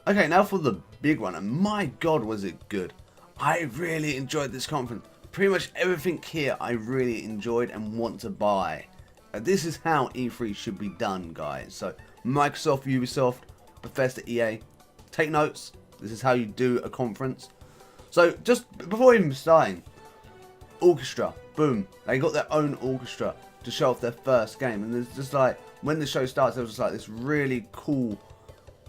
Okay, now for the big one, and my god was it good. I really enjoyed this conference. Pretty much everything here I really enjoyed and want to buy. This is how E3 should be done, guys. So Microsoft, Ubisoft, Bethesda, EA, take notes. This is how you do a conference. So just before even starting, orchestra, boom, they got their own orchestra to show off their first game. And it's just like, when the show starts, there was just like this really cool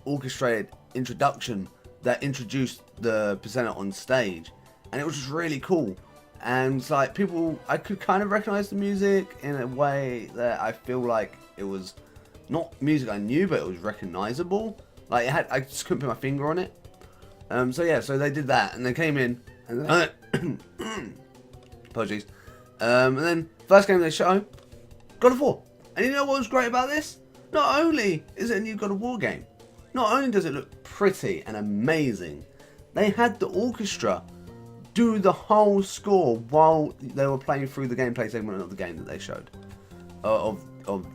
orchestrated introduction that introduced the presenter on stage, and it was just really cool. And like, people, I could kind of recognize the music in a way that I feel like it was not music I knew, but it was recognizable. Like, I just couldn't put my finger on it. So yeah, so they did that, and they came in, and then, apologies. And then first game they show, God of War. And you know what was great about this? Not only is it a new God of War game, not only does it look pretty and amazing, they had the orchestra do the whole score while they were playing through the gameplay segment of the game that they showed. Of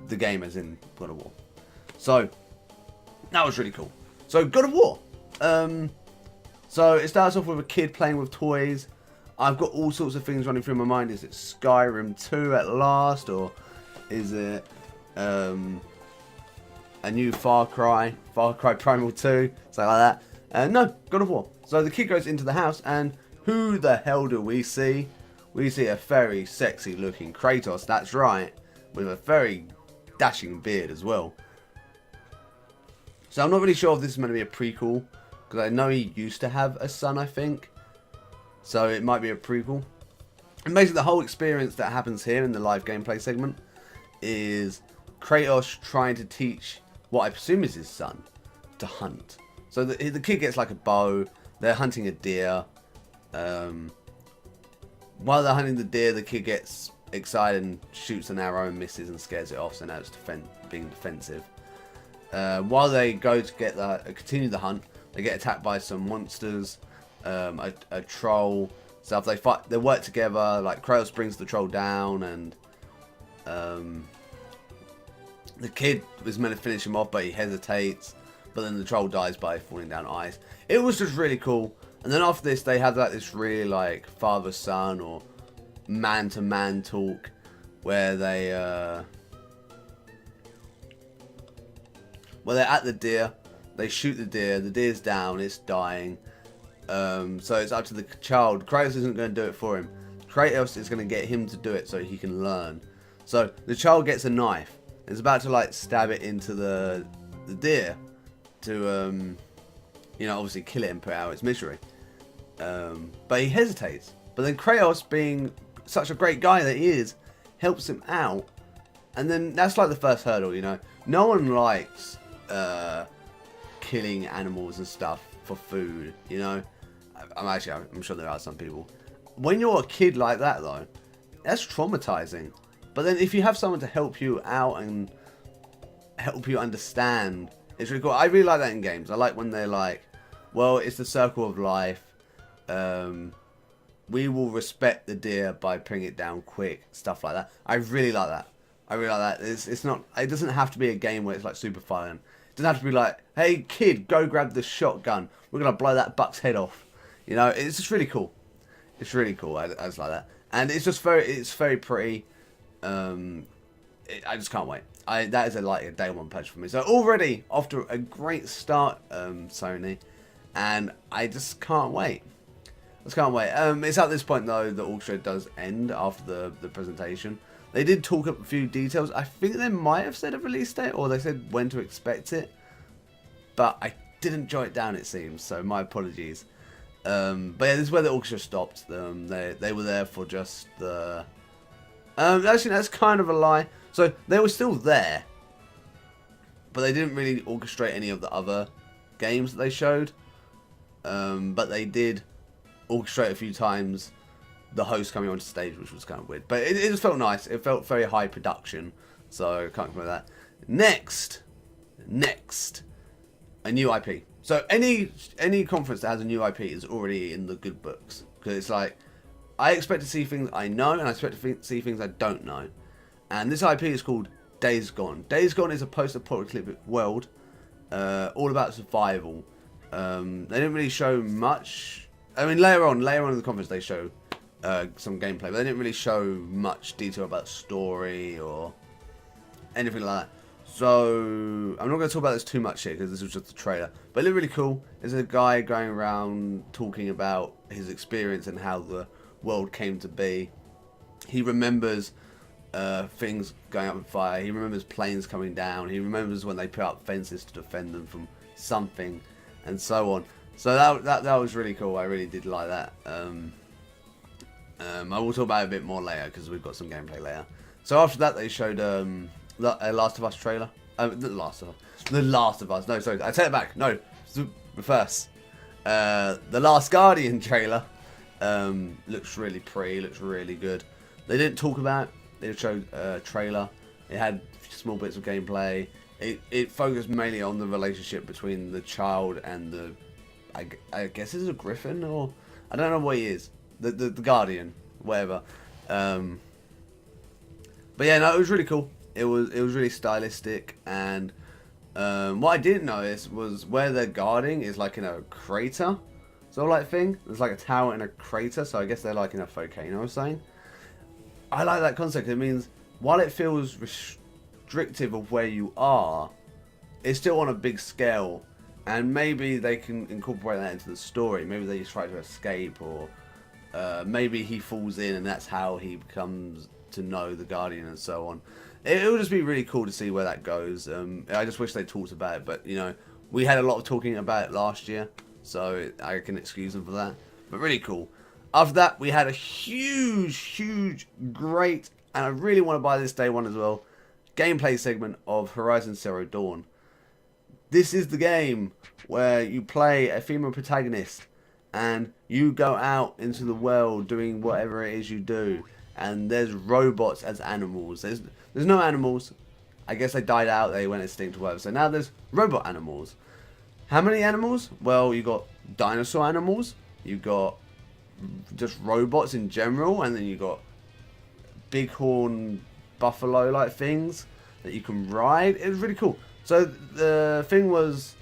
the game as in God of War. So, that was really cool. So, God of War. So, it starts off with a kid playing with toys. I've got all sorts of things running through my mind. Is it Skyrim 2 at last? Or is it a new Far Cry Primal 2, something like that. No, God of War. So the kid goes into the house, and who the hell do we see? We see a very sexy looking Kratos, that's right, with a very dashing beard as well. So I'm not really sure if this is meant to be a prequel, because I know he used to have a son, I think. So it might be a prequel. And basically the whole experience that happens here in the live gameplay segment is Kratos trying to teach what I presume is his son to hunt. So the kid gets like a bow. They're hunting a deer. While they're hunting the deer, the kid gets excited and shoots an arrow and misses and scares it off. So now it's being defensive. While they go to continue the hunt, they get attacked by some monsters, a troll, stuff. They fight. They work together. Like Kratos brings the troll down, and the kid was meant to finish him off, but he hesitates. But then the troll dies by falling down ice. It was just really cool. And then after this, they have like this really like father-son or man-to-man talk, where they're at the deer. They shoot the deer. The deer's down. It's dying. So it's up to the child. Kratos isn't going to do it for him. Kratos is going to get him to do it so he can learn. So the child gets a knife. Is about to like stab it into the deer to obviously kill it and put out its misery. But he hesitates. But then Kratos, being such a great guy that he is, helps him out. And then that's like the first hurdle, you know. No one likes killing animals and stuff for food, you know. I'm sure there are some people. When you're a kid like that though, that's traumatizing. But then if you have someone to help you out and help you understand, it's really cool. I really like that in games. I like when they're like, well, it's the circle of life. We will respect the deer by putting it down quick. Stuff like that. I really like that. I really like that. It's not. It doesn't have to be a game where it's like super violent. It doesn't have to be like, hey kid, go grab the shotgun. We're gonna blow that buck's head off. You know, it's just really cool. It's really cool. I just like that, and it's just very pretty. I just can't wait. That is a day one purchase for me. So already off to a great start, Sony, and I just can't wait. It's at this point though the orchestra does end after the presentation. They did talk up a few details. I think they might have said a release date, or they said when to expect it, but I didn't jot it down, it seems. So my apologies. But yeah, this is where the orchestra stopped. They were there for just the. Actually, that's kind of a lie. So they were still there, but they didn't really orchestrate any of the other games that they showed. But they did orchestrate a few times the host coming onto stage, which was kind of weird. But it just felt nice. It felt very high production, so I can't compare that. Next, a new IP. So any conference that has a new IP is already in the good books, because it's like, I expect to see things I know, and I expect to see things I don't know. And this IP is called Days Gone. Days Gone is a post-apocalyptic world, all about survival. They didn't really show much. I mean, later on in the conference they show some gameplay, but they didn't really show much detail about story or anything like that. So I'm not going to talk about this too much here because this was just a trailer. But it looked really cool. There's a guy going around talking about his experience and how the world came to be. He remembers things going up in fire. He remembers planes coming down. He remembers when they put up fences to defend them from something, and so on. So that was really cool. I really did like that. I will talk about it a bit more later because we've got some gameplay later. So after that, they showed the Last of Us trailer. The Last of Us. No, sorry, I take it back. No, reverse. The Last Guardian trailer looks really pretty. Looks really good. They didn't talk about it. They showed a trailer. It had small bits of gameplay. It focused mainly on the relationship between the child and the, I guess it's a griffin, or I don't know what he is. The Guardian, whatever. But yeah, no, it was really cool. It was really stylistic, and what I didn't notice was where they're guarding is like in a crater, sort of like thing. There's like a tower in a crater, so I guess they're like in a volcano or something. I like that concept. It means while it feels restrictive of where you are, it's still on a big scale, and maybe they can incorporate that into the story. Maybe they just try to escape, or maybe he falls in and that's how he becomes to know the Guardian and so on. It would just be really cool to see where that goes. I just wish they talked about it, but you know, we had a lot of talking about it last year, so I can excuse them for that. But really cool. After that, we had a huge, great, and I really want to buy this day one as well, gameplay segment of Horizon Zero Dawn. This is the game where you play a female protagonist and you go out into the world doing whatever it is you do. And there's robots as animals. There's no animals. I guess they died out. They went extinct or whatever. So now there's robot animals. How many animals? Well, you got dinosaur animals. You got just robots in general. And then you got bighorn buffalo-like things that you can ride. It was really cool. So the thing was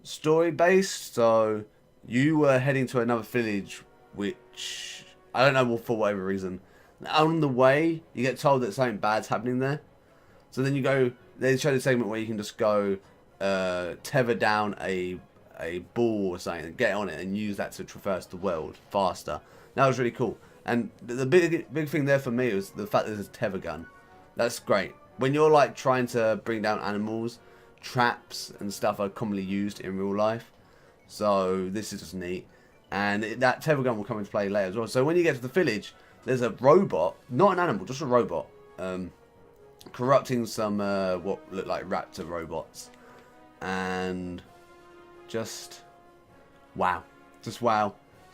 story-based. So you were heading to another village, which I don't know for whatever reason. On the way, you get told that something bad's happening there. So then you go, they show the segment where you can just go tether down a ball or something and get on it and use that to traverse the world faster. That was really cool. And the big thing there for me was the fact that there's a tether gun. That's great. When you're like trying to bring down animals, traps and stuff are commonly used in real life. So this is just neat. And that tether gun will come into play later as well. So when you get to the village, there's a robot, not an animal, just a robot, corrupting some what look like raptor robots, and just wow,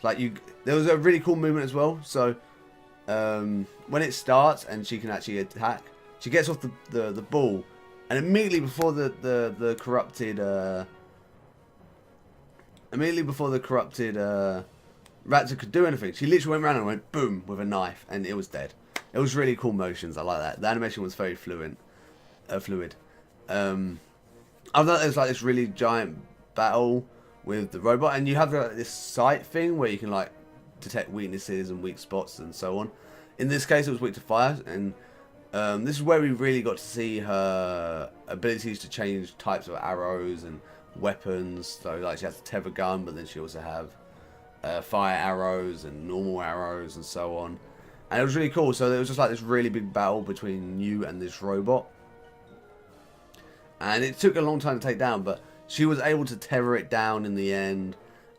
Like there was a really cool movement as well. So when it starts and she can actually attack, she gets off the ball, and immediately before the corrupted raptor could do anything, she literally went around and went boom with a knife, and it was dead. It was really cool motions. I like that. The animation was very fluid. After that, there's like this really giant battle with the robot, and you have like this sight thing where you can like detect weaknesses and weak spots and so on. In this case, it was weak to fire, and this is where we really got to see her abilities to change types of arrows and weapons. So like she has a tether gun, but then she also have fire arrows and normal arrows and so on. And it was really cool. So there was just like this really big battle between you and this robot, and it took a long time to take down, but she was able to tether it down in the end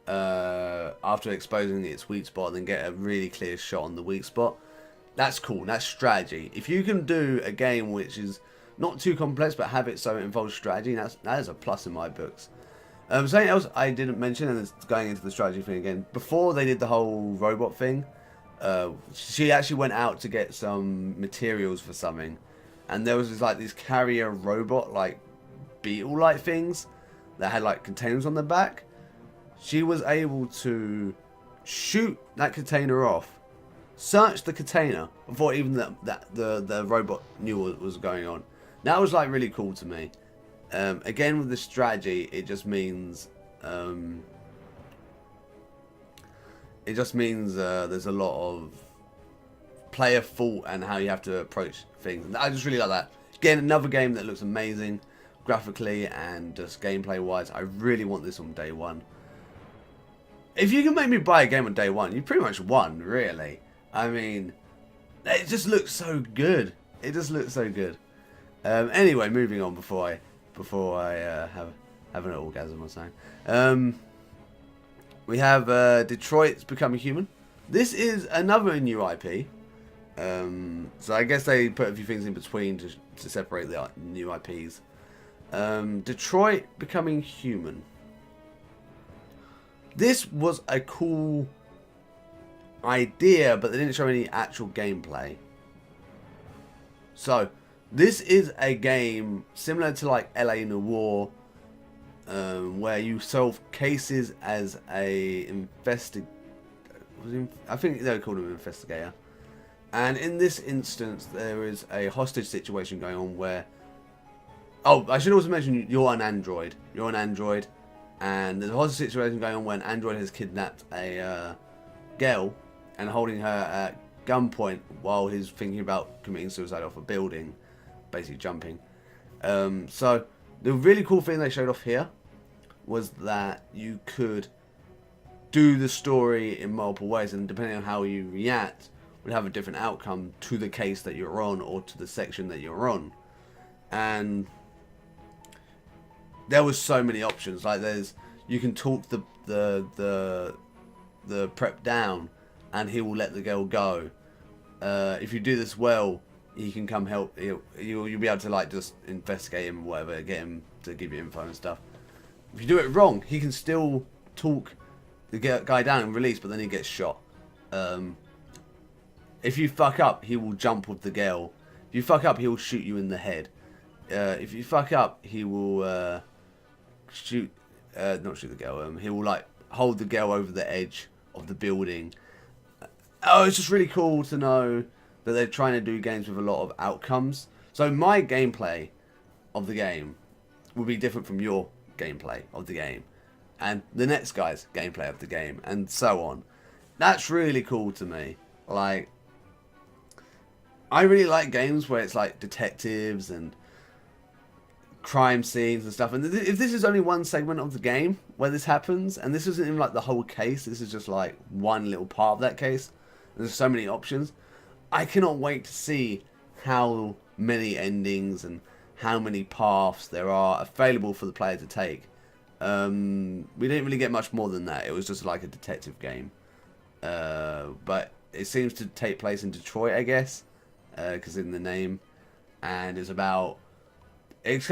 after exposing its weak spot, and then get a really clear shot on the weak spot. That's cool. That's strategy. If you can do a game which is not too complex but have it so it involves strategy, that is a plus in my books. Something else I didn't mention, and it's going into the strategy thing again. Before they did the whole robot thing, she actually went out to get some materials for something, and there was this, like these carrier robot like beetle-like things that had like containers on the back. She was able to shoot that container off, search the container before even the robot knew what was going on. That was like really cool to me. Again, with the strategy, it just means It just means there's a lot of player thought and how you have to approach things. And I just really like that. Again, another game that looks amazing graphically and just gameplay wise. I really want this on day one. If you can make me buy a game on day one, you pretty much won, really. I mean, it just looks so good. It just looks so good. Anyway, moving on before I have an orgasm or something. We have Detroit's Becoming Human. This is another new IP. So I guess they put a few things in between to separate the new IPs. Detroit Becoming Human. This was a cool idea, but they didn't show any actual gameplay. So, this is a game similar to like LA Noire, where you solve cases as a I think they called him an investigator. And in this instance, there is a hostage situation going on where... Oh, I should also mention you're an android. You're an android. And there's a hostage situation going on where an android has kidnapped a girl and holding her at gunpoint while he's thinking about committing suicide off a building. Basically jumping. So, the really cool thing they showed off here was that you could do the story in multiple ways. And depending on how you react... would have a different outcome to the case that you're on or to the section that you're on. And there was so many options. Like you can talk the prep down and he will let the girl go. If you do this well, he can come help. You'll be able to like just investigate him or whatever, get him to give you info and stuff. If you do it wrong, he can still talk the guy down and release, but then he gets shot. If you fuck up, he will jump with the girl. If you fuck up, he will shoot you in the head. If you fuck up, he will not shoot the girl. He will like hold the girl over the edge of the building. Oh, it's just really cool to know that they're trying to do games with a lot of outcomes. So my gameplay of the game will be different from your gameplay of the game, and the next guy's gameplay of the game, and so on. That's really cool to me. Like, I really like games where it's like detectives and crime scenes and stuff. And if this is only one segment of the game where this happens, and this isn't even like the whole case, this is just like one little part of that case. There's so many options. I cannot wait to see how many endings and how many paths there are available for the player to take. We didn't really get much more than that. It was just like a detective game. But it seems to take place in Detroit, I guess. Because in the name, and it's kind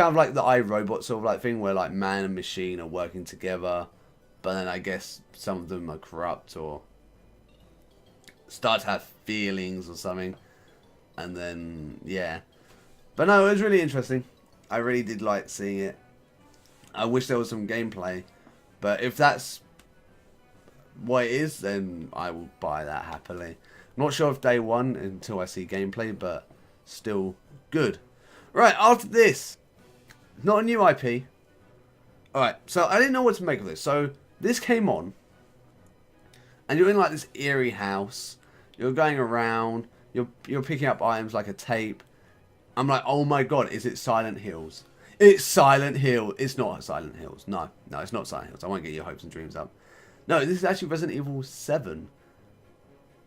of like the iRobot sort of like thing where like man and machine are working together, but then I guess some of them are corrupt or start to have feelings or something, and then yeah. But no, it was really interesting. I really did like seeing it. I wish there was some gameplay, but if that's what it is, then I will buy that happily. Not sure if day one until I see gameplay, but still good. Right, after this, not a new IP. Alright, so I didn't know what to make of this. So this came on, and you're in like this eerie house. You're going around. You're picking up items like a tape. I'm like, oh my god, is it Silent Hills? It's Silent Hill. It's not Silent Hills. No, it's not Silent Hills. I won't get your hopes and dreams up. No, this is actually Resident Evil 7.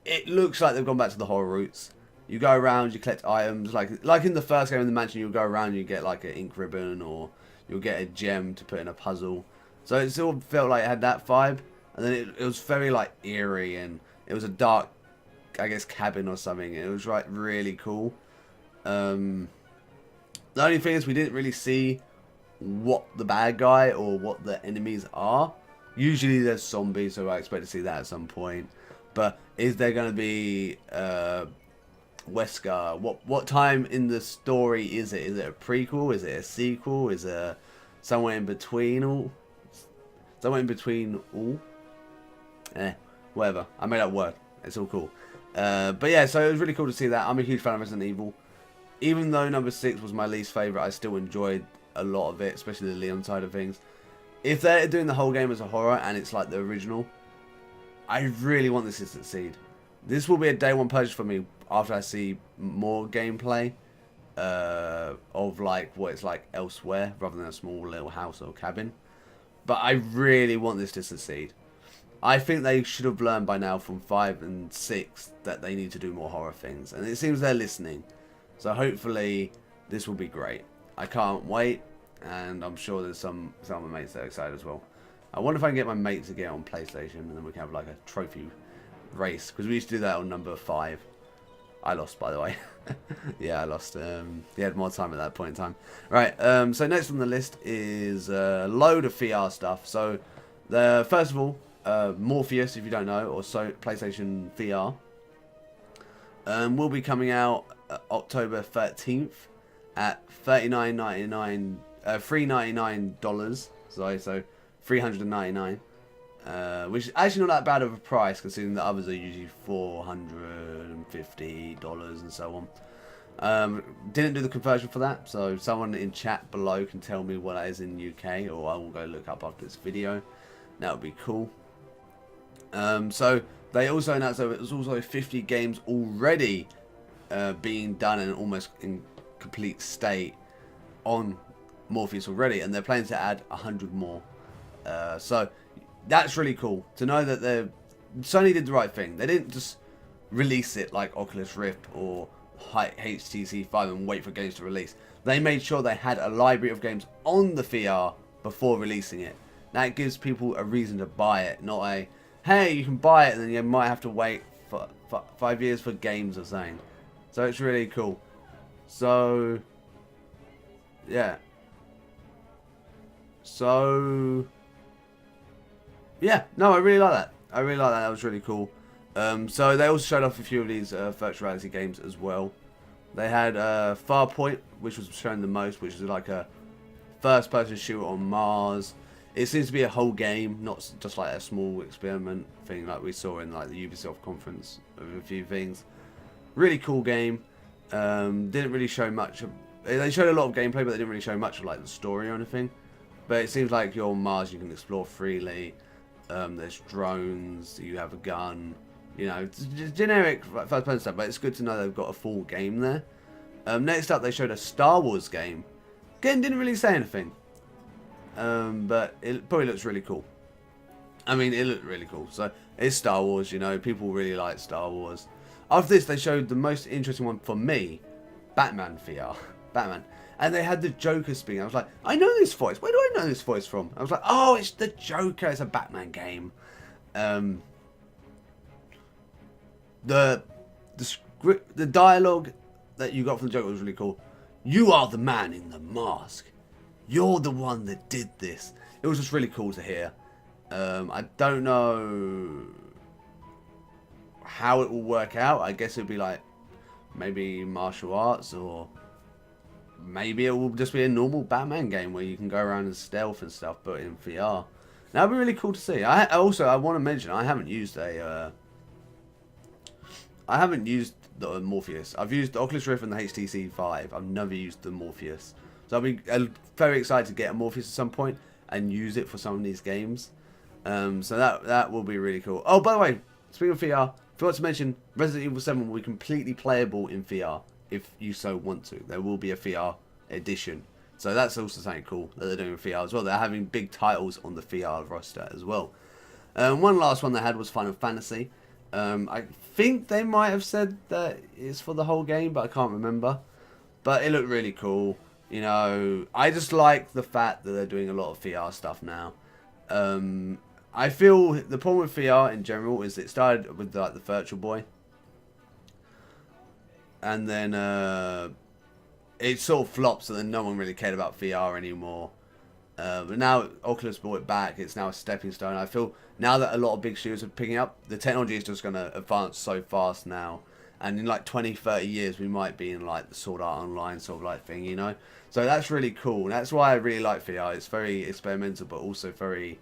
It looks like they've gone back to the horror roots. You go around, you collect items. Like in the first game in the mansion, you'll go around, you get like an ink ribbon, or you'll get a gem to put in a puzzle. So it still felt like it had that vibe. And then it was very like eerie, and it was a dark, I guess, cabin or something. It was like really cool. The only thing is we didn't really see what the bad guy or what the enemies are. Usually there's zombies, so I expect to see that at some point. But is there going to be Wesker? What time in the story is it? Is it a prequel? Is it a sequel? Is it somewhere in between all? Somewhere in between all? Whatever. I made that word. It's all cool. But yeah, so it was really cool to see that. I'm a huge fan of Resident Evil. Even though number 6 was my least favourite, I still enjoyed a lot of it, especially the Leon side of things. if they're doing the whole game as a horror and it's like the original, I really want this to succeed. This will be a day one purchase for me after I see more gameplay of like what it's like elsewhere rather than a small little house or cabin. But I really want this to succeed. I think they should have learned by now from 5 and 6 that they need to do more horror things. And it seems they're listening. So hopefully this will be great. I can't wait. And I'm sure there's some of my mates that are excited as well. I wonder if I can get my mates to get on PlayStation. And then we can have like a trophy race. Because we used to do that on number 5. I lost, by the way. Yeah, I lost. He had more time at that point in time. Right, so next on the list is a load of VR stuff. So, first of all, Morpheus, if you don't know, or PlayStation VR, will be coming out October 13th at $399. Sorry, so $399. Which is actually not that bad of a price considering the others are usually $450 and so on. Didn't do the conversion for that, so someone in chat below can tell me what that is in UK, or I will go look up after this video. That would be cool. So they also announced that there's also 50 games already being done and almost in complete state on Morpheus already, and they're planning to add 100 more. So that's really cool to know that Sony did the right thing. They didn't just release it like Oculus Rift or HTC 5 and wait for games to release. They made sure they had a library of games on the VR before releasing it. That gives people a reason to buy it, not a, hey, you can buy it and then you might have to wait for 5 years for games or something. So it's really cool. So, yeah. So, yeah, no, I really like that. I really like that. That was really cool. So they also showed off a few of these virtual reality games as well. They had Farpoint, which was shown the most, which is like a first-person shooter on Mars. It seems to be a whole game, not just like a small experiment thing like we saw in like the Ubisoft conference of a few things. Really cool game. Didn't really show much. They showed a lot of gameplay, but they didn't really show much of like the story or anything. But it seems like you're on Mars, you can explore freely. There's drones, you have a gun, you know, it's generic first-person stuff, but it's good to know they've got a full game there. Next up, they showed a Star Wars game. Again, didn't really say anything, but it probably looks really cool. I mean, it looked really cool. So, it's Star Wars, you know, people really like Star Wars. After this, they showed the most interesting one for me, Batman VR. Batman. And they had the Joker speaking. I was like, I know this voice. Where do I know this voice from? I was like, oh, it's the Joker. It's a Batman game. The dialogue that you got from the Joker was really cool. You are the man in the mask. You're the one that did this. It was just really cool to hear. I don't know how it will work out. I guess it'll be like maybe martial arts, or maybe it will just be a normal Batman game where you can go around and stealth and stuff, but in VR. That would be really cool to see. I want to mention I haven't used the Morpheus. I've used the Oculus Rift and the HTC 5. I've never used the Morpheus. So I'll be very excited to get a Morpheus at some point and use it for some of these games. So that will be really cool. Oh, by the way, speaking of VR, forgot to mention Resident Evil 7 will be completely playable in VR if you so want to. There will be a VR edition. So that's also something cool that they're doing with VR as well. They're having big titles on the VR roster as well. One last one they had was Final Fantasy. I think they might have said that it's for the whole game, but I can't remember. But it looked really cool. You know, I just like the fact that they're doing a lot of VR stuff now. I feel the problem with VR in general is it started with like the Virtual Boy. And then it sort of flops, and then no one really cared about VR anymore. But now Oculus brought it back. It's now a stepping stone. I feel now that a lot of big studios are picking up, the technology is just going to advance so fast now. And in like 20, 30 years, we might be in like the Sword Art Online sort of like thing, you know? So that's really cool. That's why I really like VR. It's very experimental, but also very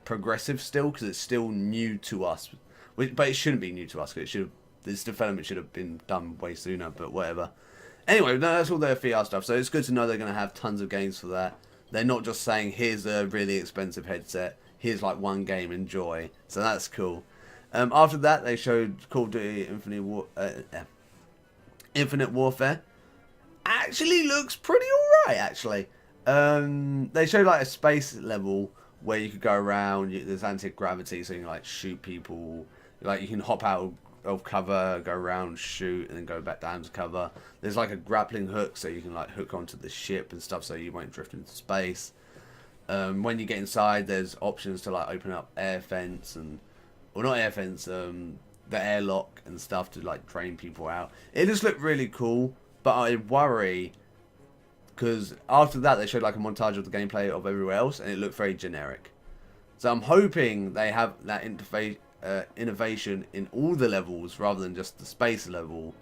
progressive still, because it's still new to us. But it shouldn't be new to us, because this development should have been done way sooner, but whatever. Anyway, no, that's all their VR stuff. So it's good to know they're going to have tons of games for that. They're not just saying, here's a really expensive headset, here's like one game, enjoy. So that's cool. After that, they showed Call of Duty Infinite Warfare. Actually looks pretty alright, actually. They showed like a space level where you could go around, there's anti-gravity, so you can like shoot people, like you can hop out of cover, go around, shoot, and then go back down to cover. There's like a grappling hook, so you can like hook onto the ship and stuff, so you won't drift into space. When you get inside, there's options to like open up air fence and, or not air fence, the airlock and stuff to like drain people out. It just looked really cool, but I worry because after that they showed like a montage of the gameplay of everywhere else, and it looked very generic. So I'm hoping they have that innovation in all the levels rather than just the space level.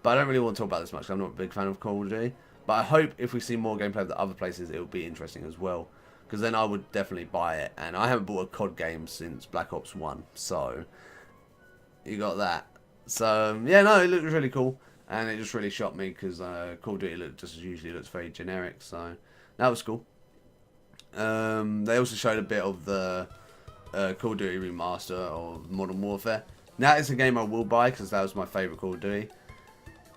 But I don't really want to talk about this much. I'm not a big fan of Call of Duty. But I hope if we see more gameplay of the other places, it will be interesting as well. Because then I would definitely buy it. And I haven't bought a COD game since Black Ops 1. So, you got that. So, yeah, no, it looked really cool. And it just really shocked me because Call of Duty just as usually looks very generic. So, that was cool. They also showed a bit of the Call of Duty remaster of Modern Warfare. Now, it's a game I will buy because that was my favourite Call of Duty.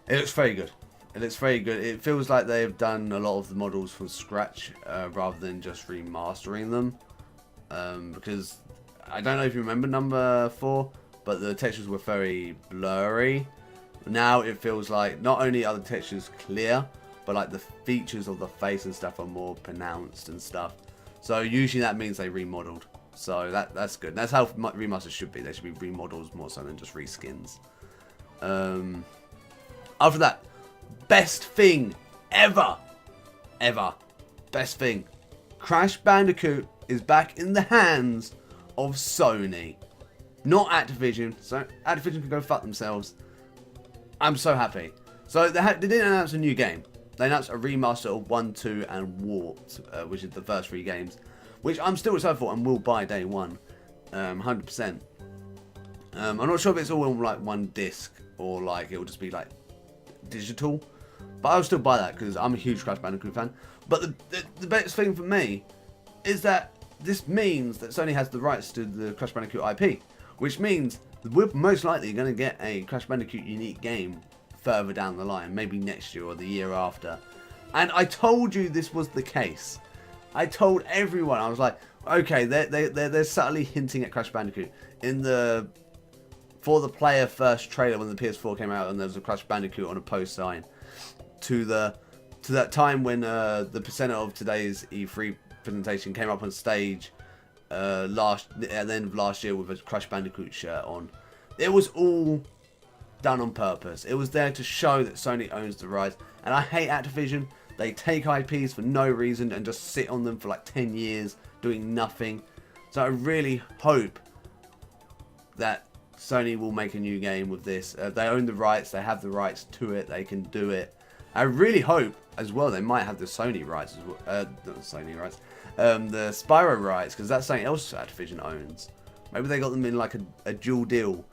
It looks very good. It looks very good. It feels like they've done a lot of the models from scratch rather than just remastering them. Because I don't know if you remember number 4, but the textures were very blurry. Now it feels like not only are the textures clear, but like the features of the face and stuff are more pronounced and stuff. So usually that means they remodeled. So that's good. That's how remasters should be. They should be remodels more so than just reskins. After that, best thing ever. Best thing. Crash Bandicoot is back in the hands of Sony. Not Activision. So Activision can go fuck themselves. I'm so happy. So they didn't announce a new game. They announced a remaster of 1, 2 and Warped, which is the first 3 games. Which I'm still excited for and will buy day one. 100%. I'm not sure if it's all on like one disc or like it'll just be like digital, but I'll still buy that because I'm a huge Crash Bandicoot fan. But the best thing for me is that this means that Sony has the rights to the Crash Bandicoot IP, which means that we're most likely going to get a Crash Bandicoot unique game further down the line, maybe next year or the year after. And I told you this was the case. I told everyone. I was like, okay, they're subtly hinting at Crash Bandicoot in for the player first trailer when the PS4 came out and there was a Crash Bandicoot on a post sign, to that time when the presenter of today's E3 presentation came up on stage at the end of last year with a Crash Bandicoot shirt on. It was all done on purpose. It was there to show that Sony owns the rights, and I hate Activision. They take IPs for no reason and just sit on them for like 10 years doing nothing. So I really hope that Sony will make a new game with this. They own the rights. They have the rights to it. They can do it. I really hope as well they might have the Sony rights as well. Not Sony rights. The Spyro rights, because that's something else Activision owns. Maybe they got them in like a dual deal.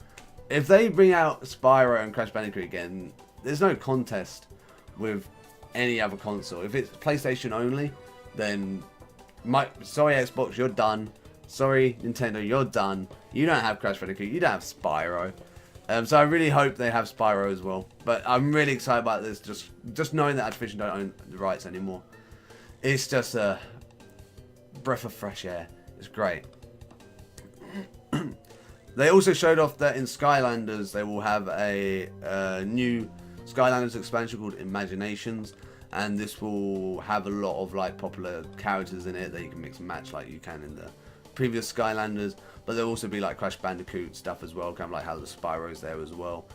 If they bring out Spyro and Crash Bandicoot again, there's no contest with any other console. If it's PlayStation only, then sorry Xbox, you're done. Sorry Nintendo, you're done. You don't have Crash Bandicoot. You don't have Spyro. So I really hope they have Spyro as well. But I'm really excited about this. Just knowing that Activision don't own the rights anymore. It's just a breath of fresh air. It's great. They also showed off that in Skylanders they will have a new Skylanders expansion called Imaginations, and this will have a lot of like popular characters in it that you can mix and match like you can in the previous Skylanders, but there'll also be like Crash Bandicoot stuff as well, kind of like how the Spyro's there as well.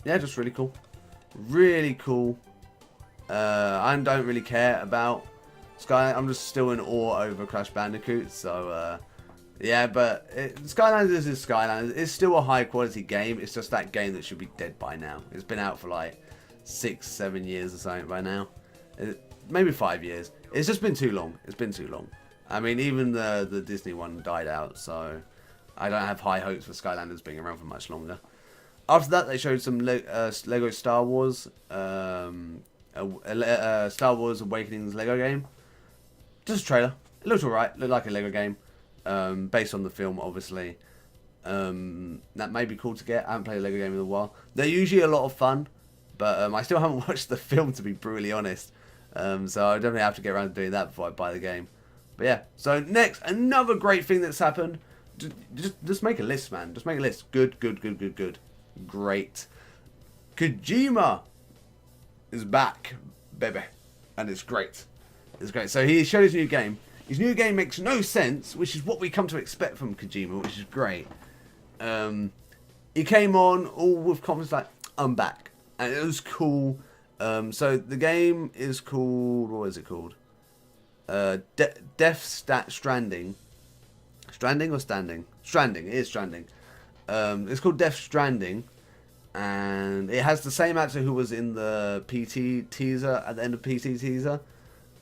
Yeah, just really cool. Really cool. I don't really care about I'm just still in awe over Crash Bandicoot, so yeah, but Skylanders is Skylanders. It's still a high quality game. It's just that game that should be dead by now. It's been out for like 6-7 years or something by now. Maybe 5 years. It's just been too long. It's been too long. I mean, even the Disney one died out, so I don't have high hopes for Skylanders being around for much longer. After that, they showed some Lego Star Wars, a Star Wars Awakenings Lego game. Just a trailer. It looks alright. Looked like a Lego game. Based on the film, obviously. That may be cool to get. I haven't played a Lego game in a while. They're usually a lot of fun. But I still haven't watched the film, to be brutally honest. So I definitely have to get around to doing that before I buy the game. But yeah. So next, another great thing that's happened. Just make a list, man. Just make a list. Good, good, good, good, good. Great. Kojima is back, baby. And it's great. It's great. So he showed his new game. His new game makes no sense, which is what we come to expect from Kojima, which is great. He came on all with confidence like, I'm back. And it was cool. So the game is called, what is it called? Stranding. Stranding or Standing? Stranding. It is Stranding. It's called Death Stranding. And it has the same actor who was in the PT teaser, at the end of PT teaser.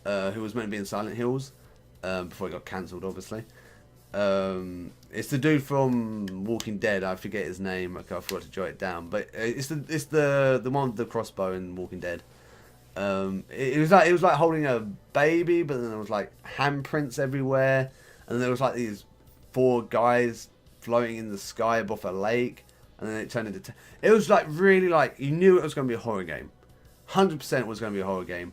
Who was meant to be in Silent Hills. Before it got cancelled, obviously. It's the dude from Walking Dead. I forget his name. Okay, I forgot to jot it down. But it's the one with the crossbow in Walking Dead. It was like holding a baby, but then there was like handprints everywhere, and there was like these 4 guys floating in the sky above a lake, and then it turned into. It was like really like you knew it was going to be a horror game. 100% was going to be a horror game.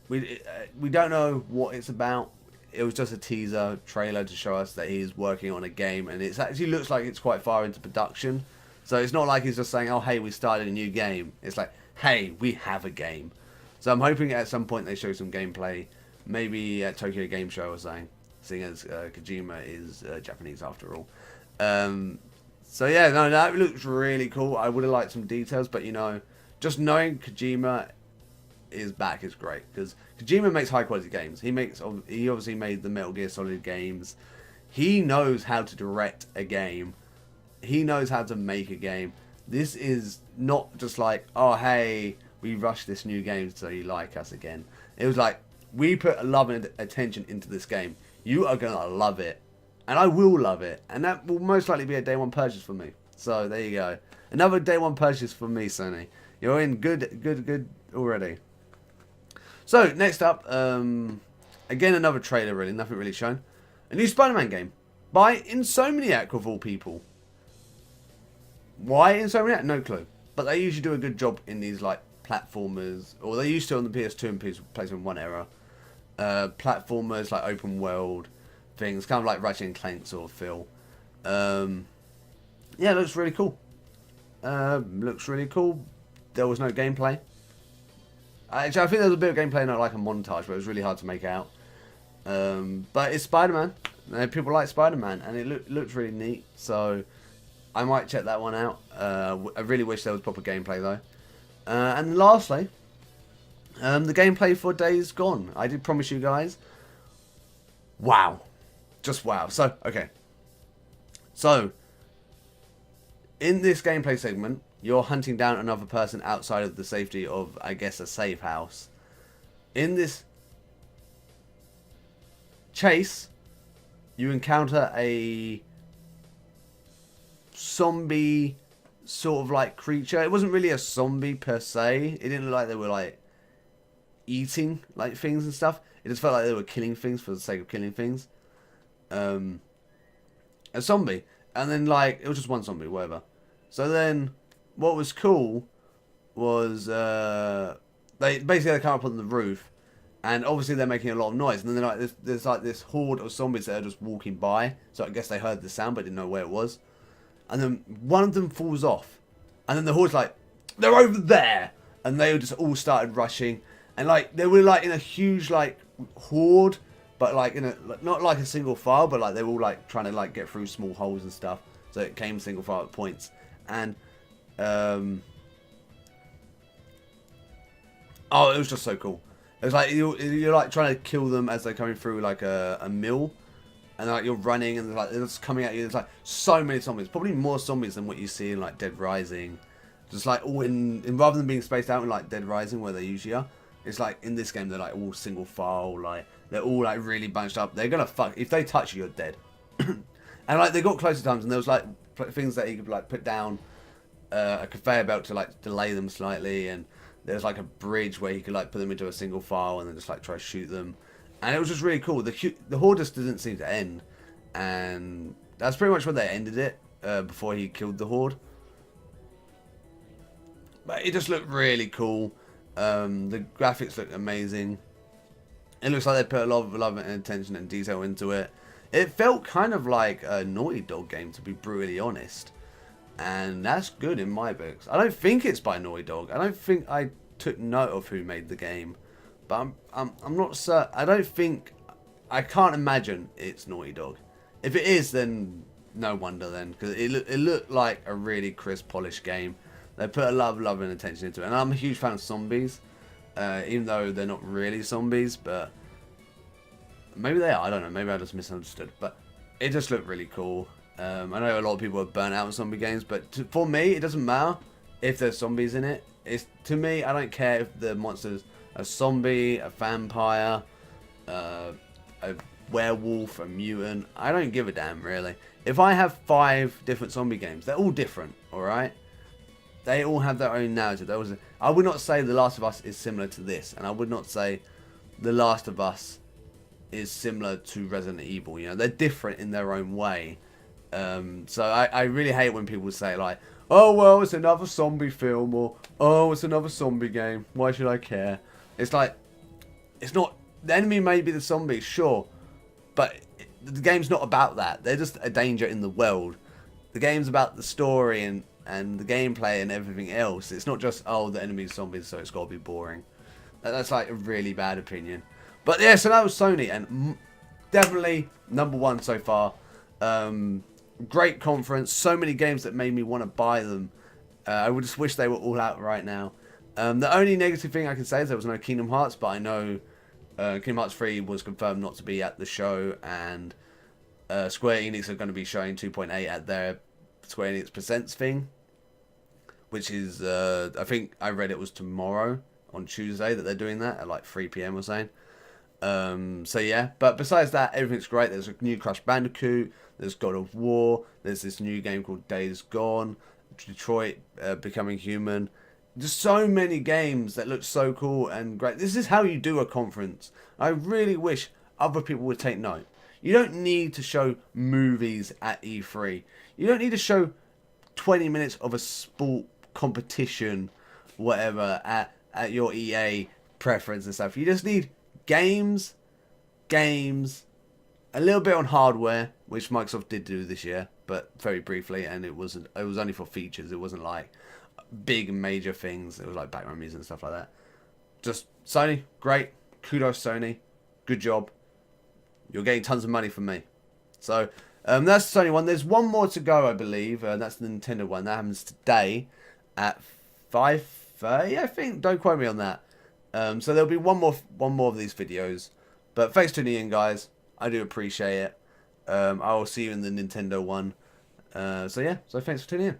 We don't know what it's about. It was just a teaser trailer to show us that he's working on a game, and it actually looks like it's quite far into production. So it's not like he's just saying, "Oh, hey, we started a new game." It's like, "Hey, we have a game." So I'm hoping at some point they show some gameplay, maybe at Tokyo Game Show or something, seeing as Kojima is Japanese after all. So yeah, no, that looks really cool. I would have liked some details, but you know, just knowing Kojima is back is great, because Kojima makes high quality games. He obviously made the Metal Gear Solid games. He knows how to direct a game. He knows how to make a game. This is not just like, oh hey, we rushed this new game so you like us again. It was like, we put love and attention into this game. You are gonna love it, and I will love it, and that will most likely be a day one purchase for me. So there you go, another day one purchase for me, Sony. You're in good already. So, next up, again another trailer really, nothing really shown. A new Spider-Man game by Insomniac of all people. Why Insomniac? No clue. But they usually do a good job in these like platformers, or they used to on the PS2 and PlayStation 1 era. Platformers like open world things, kind of like Ratchet and Clank sort of feel. Yeah, it looks really cool. Looks really cool. There was no gameplay. Actually, I think there was a bit of gameplay, not like a montage, but it was really hard to make out. But it's Spider-Man. People like Spider-Man, and it looks really neat. So I might check that one out. I really wish there was proper gameplay though. And lastly, the gameplay for Days Gone. I did promise you guys. Wow, just wow. So okay. So in this gameplay segment, you're hunting down another person outside of the safety of, I guess, a safe house. In this chase, you encounter a zombie sort of like creature. It wasn't really a zombie per se. It didn't look like they were like eating like things and stuff. It just felt like they were killing things for the sake of killing things. A zombie. And then like, it was just one zombie, whatever. So then what was cool was they come up on the roof, and obviously they're making a lot of noise, and then they're like there's like this horde of zombies that are just walking by. So I guess they heard the sound but didn't know where it was, and then one of them falls off, and then the horde's like, they're over there, and they just all started rushing, and like they were like in a huge like horde, but like in a not like a single file, but like they were all like trying to like get through small holes and stuff, so it came single file at points. And oh, it was just so cool. It was like you're like trying to kill them as they're coming through like a mill, and like you're running and like they're just coming at you. There's like so many zombies, probably more zombies than what you see in like Dead Rising. Just like all in rather than being spaced out in like Dead Rising where they usually are, it's like in this game they're like all single file, like they're all like really bunched up. They're gonna fuck if they touch you, you're dead. And like they got closer times, and there was like things that you could like put down a conveyor belt to like delay them slightly, and there's like a bridge where he could like put them into a single file and then just like try to shoot them, and it was just really cool. The horde just didn't seem to end, and that's pretty much where they ended it before he killed the horde. But it just looked really cool. The graphics looked amazing. It looks like they put a lot of love and attention and detail into it. It felt kind of like a Naughty Dog game, to be brutally honest. And that's good in my books. I don't think it's by Naughty Dog. I don't think I took note of who made the game. But I'm not certain. I can't imagine it's Naughty Dog. If it is, then no wonder then. Because it looked like a really crisp, polished game. They put a lot of love and attention into it. And I'm a huge fan of zombies. Even though they're not really zombies. But maybe they are. I don't know. Maybe I just misunderstood. But it just looked really cool. I know a lot of people are burnt out on zombie games. But for me, it doesn't matter if there's zombies in it. To me, I don't care if the monster's a zombie, a vampire, a werewolf, a mutant. I don't give a damn, really. If I have 5 different zombie games, they're all different. Alright? They all have their own narrative. I would not say The Last of Us is similar to this, and I would not say The Last of Us is similar to Resident Evil. You know, they're different in their own way. So I really hate when people say like, oh well, it's another zombie film, or oh, it's another zombie game. Why should I care? It's like, it's not. The enemy may be the zombies, sure, but the game's not about that. They're just a danger in the world. The game's about the story and the gameplay and everything else. It's not just, oh, the enemy's zombies, so it's got to be boring. That's like a really bad opinion. But yeah, so that was Sony, and definitely #1 so far. Great conference. So many games that made me want to buy them. I would just wish they were all out right now. The only negative thing I can say is there was no Kingdom Hearts, but I know Kingdom Hearts 3 was confirmed not to be at the show, and Square Enix are going to be showing 2.8 at their Square Enix Presents thing, which is, I think I read it was tomorrow, on Tuesday, that they're doing that at like 3 PM or something. So yeah, but besides that, everything's great. There's a new Crash Bandicoot, there's God of War, there's this new game called Days Gone, Detroit Becoming Human. Just so many games that look so cool and great. This is how you do a conference. I really wish other people would take note. You don't need to show movies at E3. You don't need to show 20 minutes of a sport competition, whatever, at your EA preference and stuff. You just need games, a little bit on hardware, which Microsoft did do this year, but very briefly, and it was only for features. It wasn't like big major things. It was like background music and stuff like that. Just Sony, great. Kudos Sony. Good job. You're getting tons of money from me. So that's the Sony one. There's one more to go, I believe. That's the Nintendo one. That happens today at 5:30, I think. Don't quote me on that. So there'll be one more of these videos. But thanks for tuning in, guys. I do appreciate it. I will see you in the Nintendo one. So yeah. So thanks for tuning in.